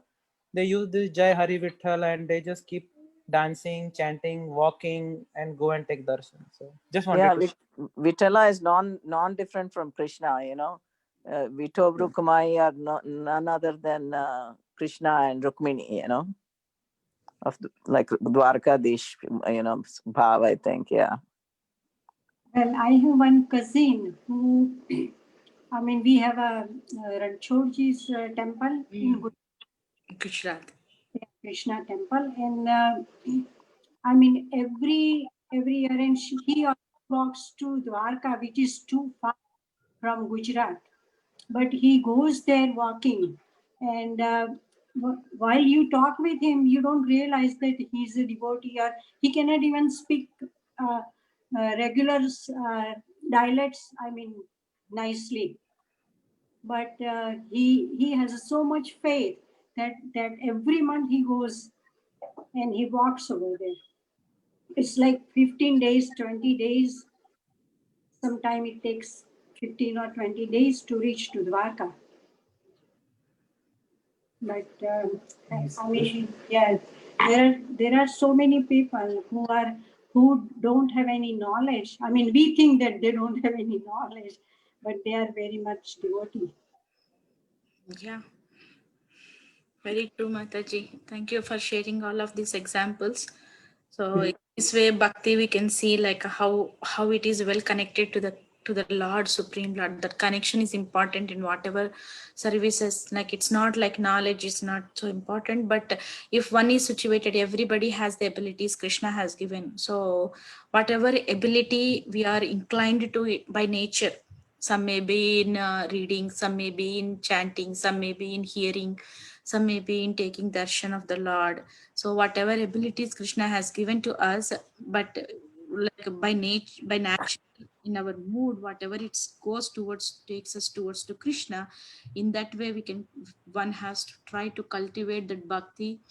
They use this Jai Hari Vithala and they just keep dancing, chanting, walking, and go and take darshan. So just wanted Yeah, to. Vitala is non different from Krishna, you know. Vito Brukumai are none other than Krishna and Rukmini, you know, of like Dwarkadish, you know, Bhav, I think, yeah. Well, I have one cousin who, I mean, we have a Ranchodji's temple in Gujarat. Krishna temple, and I mean, every year, and he also walks to Dwarka, which is too far from Gujarat, but he goes there walking, and while you talk with him, you don't realize that he's a devotee, or he cannot even speak regular dialects. I mean, nicely, but he has so much faith that every month he goes and he walks over there. It's like 15 days, 20 days. Sometime it takes 15 or 20 days to reach to Dwarka. But I mean, yeah, there are so many people who don't have any knowledge. I mean, we think that they don't have any knowledge, but they are very much devotee. Yeah. Very true, Mataji. Thank you for sharing all of these examples. So in this way, bhakti, we can see like how it is well connected to the Lord, Supreme Lord. That connection is important in whatever services. Like it's not like knowledge is not so important, but if one is situated, everybody has the abilities Krishna has given. So whatever ability we are inclined to it by nature, some may be in reading, some may be in chanting, some may be in hearing, some may be in taking darshan of the Lord. So whatever abilities Krishna has given to us, but like by nature, in our mood, whatever it goes towards, takes us towards to Krishna. In that way, one has to try to cultivate that bhakti,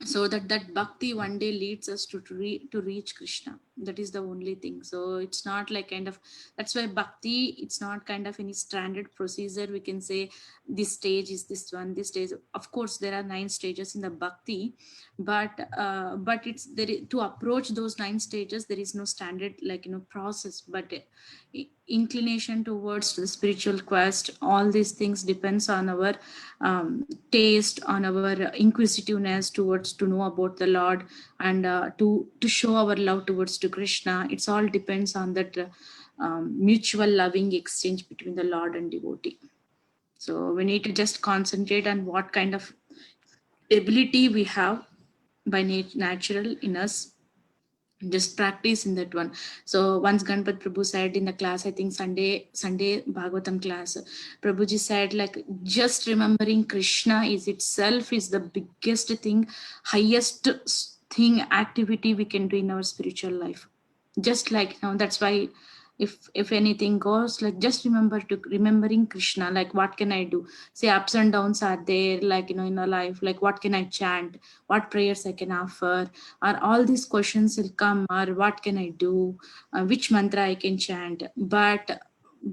so that bhakti one day leads us to reach Krishna. That is the only thing. So it's not like kind of, that's why bhakti, it's not kind of any standard procedure we can say this stage is this one, this stage. Of course there are 9 stages in the bhakti, but it's to approach those 9 stages, there is no standard process, but inclination towards the spiritual quest, all these things depends on our taste, on our inquisitiveness towards to know about the Lord, and to show our love towards to Krishna. It's all depends on that mutual loving exchange between the Lord and devotee. So we need to just concentrate on what kind of ability we have by natural in us, just practice in that one. So once Ganpat Prabhu said in the class, I think Sunday Bhagavatam class, Prabhuji said like just remembering Krishna is itself is the biggest thing, highest thing, activity we can do in our spiritual life. Just like now, that's why if anything goes, like just remembering Krishna, like what can I do? Say ups and downs are there, like in our life, like what can I chant, what prayers I can offer, or all these questions will come, or what can I do, which mantra I can chant. But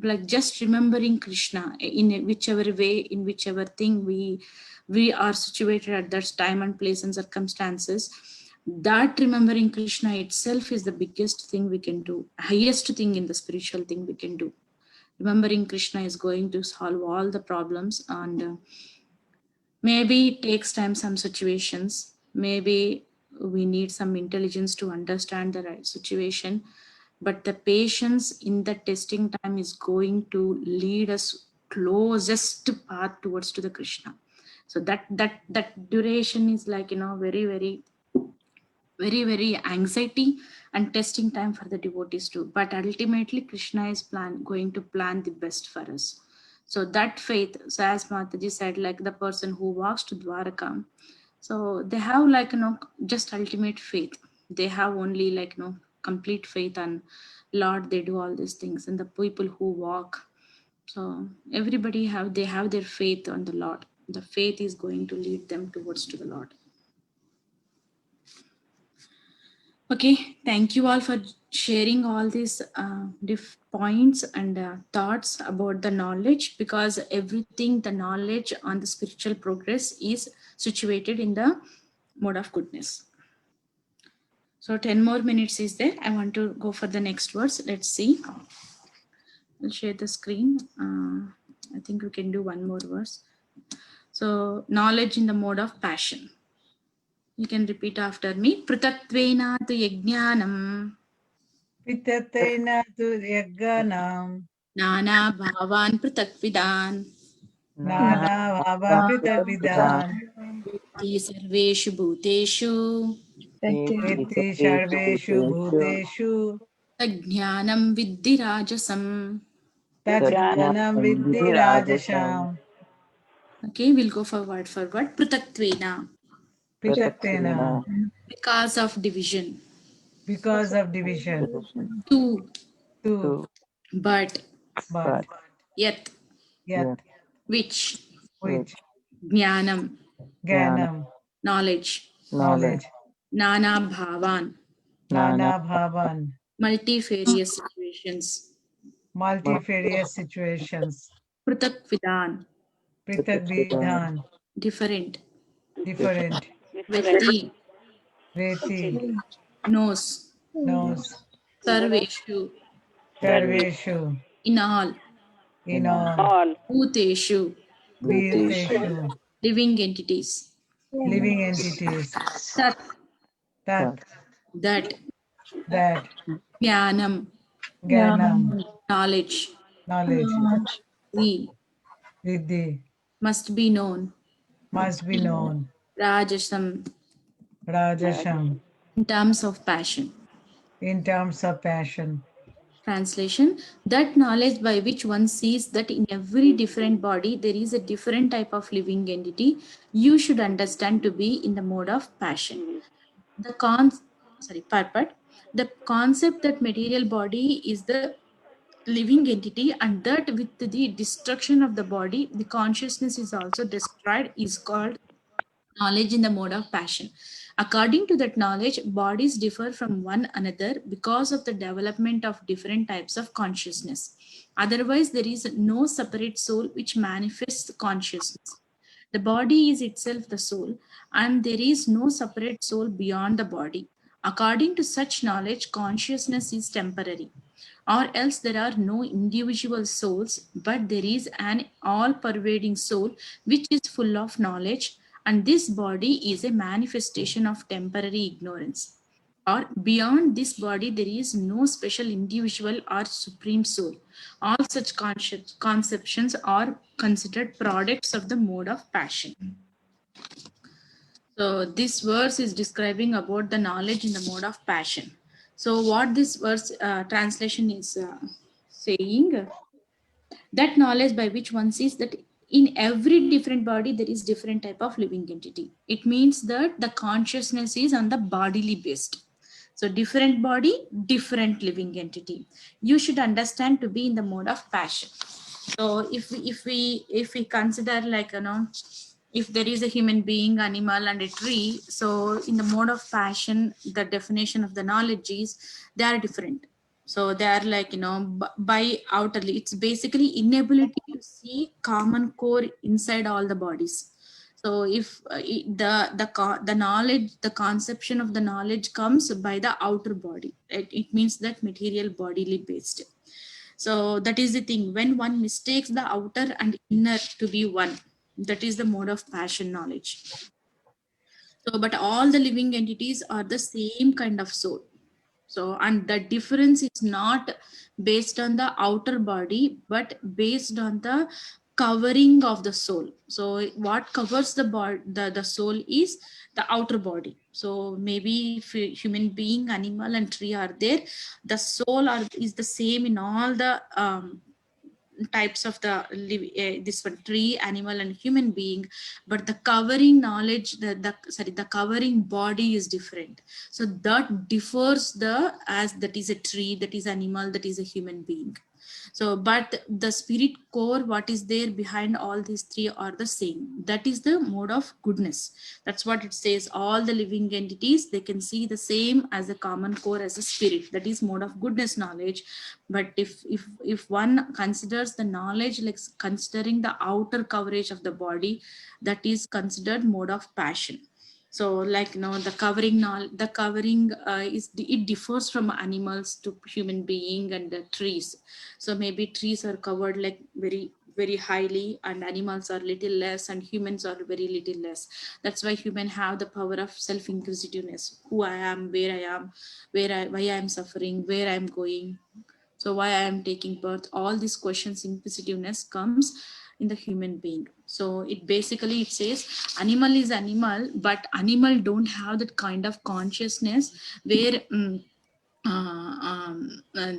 like just remembering Krishna in whichever way, in whichever thing we are situated at that time and place and circumstances, that remembering Krishna itself is the biggest thing we can do, highest thing in the spiritual thing we can do. Remembering Krishna is going to solve all the problems, and maybe it takes time, some situations, maybe we need some intelligence to understand the right situation, but the patience in the testing time is going to lead us closest path towards to the Krishna. So that duration is like very anxiety and testing time for the devotees too, but ultimately Krishna is going to plan the best for us. So that faith, so as Mataji said, like the person who walks to Dwaraka, so they have like just ultimate faith. They have only like complete faith on Lord. They do all these things, and the people who walk, so everybody they have their faith on the Lord. The faith is going to lead them towards to the Lord. Okay, thank you all for sharing all these points and thoughts about the knowledge, because everything, the knowledge on the spiritual progress is situated in the mode of goodness. So 10 more minutes is there. I want to go for the next verse. Let's see. I'll share the screen. I think we can do one more verse. So knowledge in the mode of passion. You can repeat after me. Pritatvena tu yajnanam. Pitatena tu yagganam. Nana bhavan pritakvidan. Nana bhava pritagvidan. Vitti sarveshu bhuteshu. Iti sarveshu bhuteshu. Tajnanam viddhi rajasam. Tajnanam viddhi rajasham. Okay, we'll go for word. Pritatvena. Pitatena. Because of division. Because of division. Two. But Yet. Which. Jnanam. Knowledge. Nana bhavan. Multifarious situations. Prutakvidan. Different. Veti. Knows. Sarveshu. In all. Bhuteshu. Living entities. Tat. That. Jnanam. Knowledge. We. Must be known. Rajasam. In terms of passion. Translation: that knowledge by which one sees that in every different body there is a different type of living entity, you should understand to be in the mode of passion. The concept that material body is the living entity, and that with the destruction of the body the consciousness is also destroyed, is called knowledge in the mode of passion. According to that knowledge, bodies differ from one another because of the development of different types of consciousness. Otherwise, there is no separate soul which manifests consciousness. The body is itself the soul, and there is no separate soul beyond the body. According to such knowledge, consciousness is temporary, or else there are no individual souls, but there is an all-pervading soul which is full of knowledge, and this body is a manifestation of temporary ignorance. Or beyond this body, there is no special individual or supreme soul. All such conceptions are considered products of the mode of passion. So this verse is describing about the knowledge in the mode of passion. So what this verse translation is saying, that knowledge by which one sees that in every different body there is different type of living entity. It means that the consciousness is on the bodily based. So different body, different living entity. You should understand to be in the mode of passion. So if we consider, like, if there is a human being, animal, and a tree, so in the mode of passion, the definition of the knowledge is they are different. So they are like, by outerly, it's basically inability to see common core inside all the bodies. So if the knowledge, the conception of the knowledge comes by the outer body, it means that material bodily based. So that is the thing. When one mistakes the outer and inner to be one, that is the mode of passion knowledge. So, but all the living entities are the same kind of soul. So, and the difference is not based on the outer body, but based on the covering of the soul. So, what covers the body, the soul is the outer body. So, maybe if a human being, animal, and tree are there, the soul is the same in all the types of the this one, tree, animal, and human being, but the covering knowledge, the covering body is different. So that differs the, as that is a tree, that is animal, that is a human being. So but the spirit core, what is there behind all these three are the same. That is the mode of goodness. That's what it says. All the living entities, they can see the same as a common core, as a spirit. That is mode of goodness knowledge. But if one considers the knowledge like considering the outer coverage of the body, that is considered mode of passion. So like, the covering is, it differs from animals to human being and the trees. So maybe trees are covered like very very highly, and animals are little less, and humans are very little less. That's why humans have the power of self inquisitiveness. Who I am, where I am, why I am suffering, where I am going, so why I am taking birth. All these questions, inquisitiveness comes in the human being. So it basically, it says animal is animal, but animal don't have that kind of consciousness where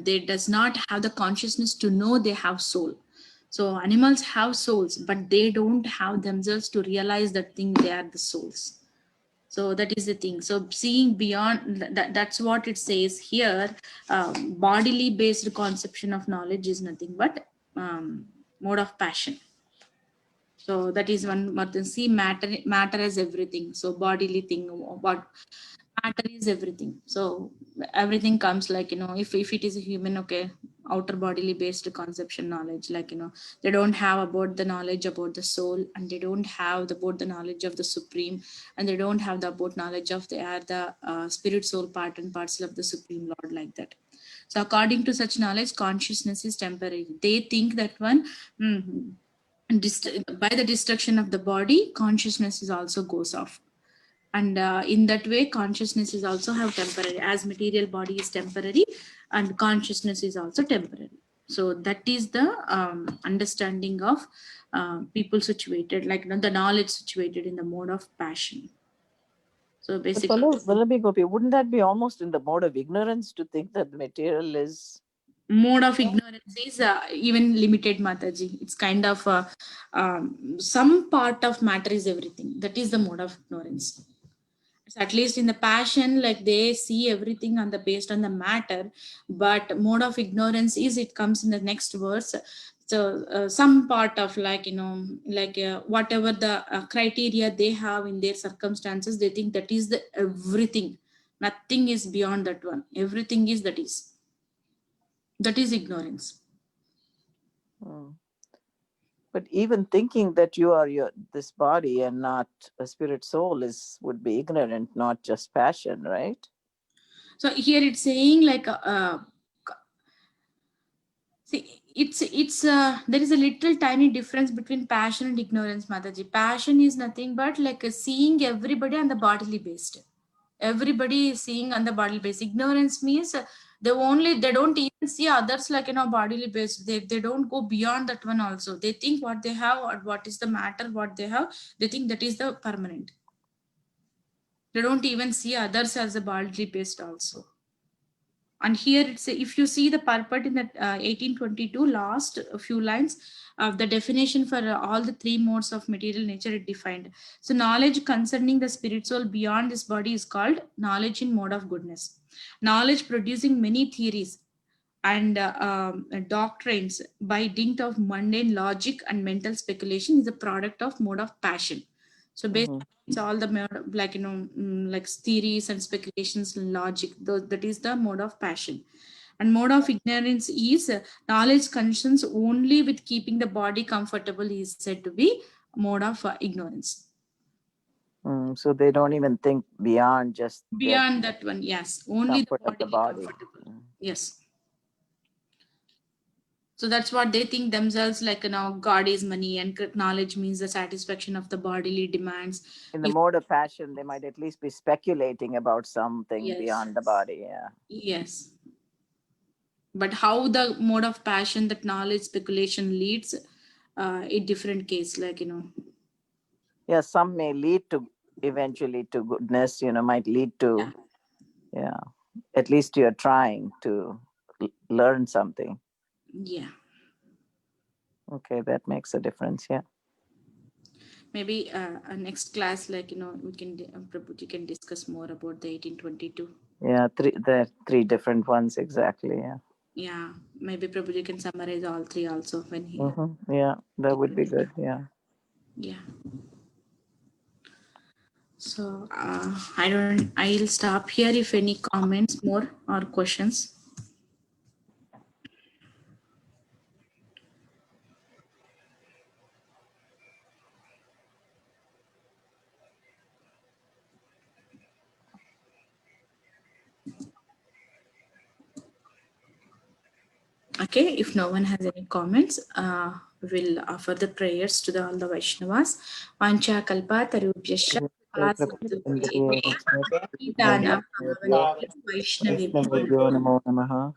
they does not have the consciousness to know they have soul. So animals have souls, but they don't have themselves to realize that thing they are the souls. So that is the thing. So seeing beyond that's what it says here. Bodily based conception of knowledge is nothing but mode of passion. So that is one more thing. See, matter is everything. So bodily thing, what matter is everything. So everything comes like, if it is a human, okay, outer bodily based conception knowledge, like, they don't have about the knowledge about the soul, and they don't have about the knowledge of the supreme, and they don't have the about knowledge of the spirit soul part and parcel of the supreme lord, like that. So according to such knowledge, consciousness is temporary. They think that one, by the destruction of the body, consciousness is also goes off. And in that way, consciousness is also have temporary, as material body is temporary, and consciousness is also temporary. So that is the understanding of people situated, like, the knowledge situated in the mode of passion. So basically, Vallabhi Gopi, wouldn't that be almost in the mode of ignorance to think that the material is? Mode of ignorance is even limited, Mataji. It's kind of some part of matter is everything. That is the mode of ignorance. So at least in the passion, like, they see everything on the based on the matter, but mode of ignorance is, it comes in the next verse. So some part of, like, whatever the criteria they have in their circumstances, they think that is the everything. Nothing is beyond that one. Everything is that is. That is ignorance. But even thinking that you are this body and not a spirit soul would be ignorant, not just passion, right? So here it's saying, like, see, it's there is a little tiny difference between passion and ignorance, Mataji. Passion is nothing but like seeing everybody on the bodily based. Everybody is seeing on the bodily based. Ignorance means they don't even see others like, bodily based. They don't go beyond that one also. They think what they have, or what is the matter, what they have, they think that is the permanent. They don't even see others as a bodily based also. And here it's if you see the purport in the 1822 last few lines of the definition for all the three modes of material nature it defined. So knowledge concerning the spirit soul beyond this body is called knowledge in mode of goodness. Knowledge producing many theories and doctrines by dint of mundane logic and mental speculation is a product of mode of passion. So basically, it's all the like like theories and speculations, logic. That is the mode of passion. And mode of ignorance is knowledge concerns only with keeping the body comfortable is said to be mode of ignorance. So they don't even think beyond just Beyond that one, yes, only the comfort of the body. comfortable. Yes. So that's what they think themselves, like, God is money and knowledge means the satisfaction of the bodily demands. In the mode of passion, they might at least be speculating about something Yes. beyond the body. Yeah. Yes. But how the mode of passion that knowledge speculation leads, a different case, like, Yeah, some may lead to eventually to goodness, might lead to, yeah, at least you're trying to learn something. Yeah. Okay, that makes a difference. Yeah. Maybe next class, like, we can, Prabhuji can discuss more about the 1822. Yeah, the three different ones, exactly. Yeah. Yeah, maybe Prabhuji can summarize all three also when he. Yeah, that would be good. Yeah. Yeah. So I'll stop here if any comments more or questions. Okay, if no one has any comments, we'll offer the prayers to all the Vaishnavas. Vancha kalpa tarubhyascha Vaishnavibhyo namo namaha.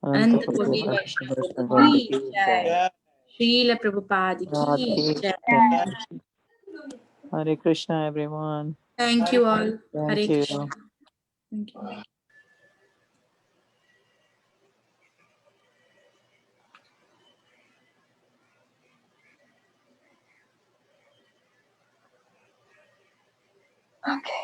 Ananta Koti Vaishnava ki jai. Srila Prabhupada ki jai. Hare Krishna, everyone. Thank you all. Hare Thank you. Krishna. Thank you. Okay.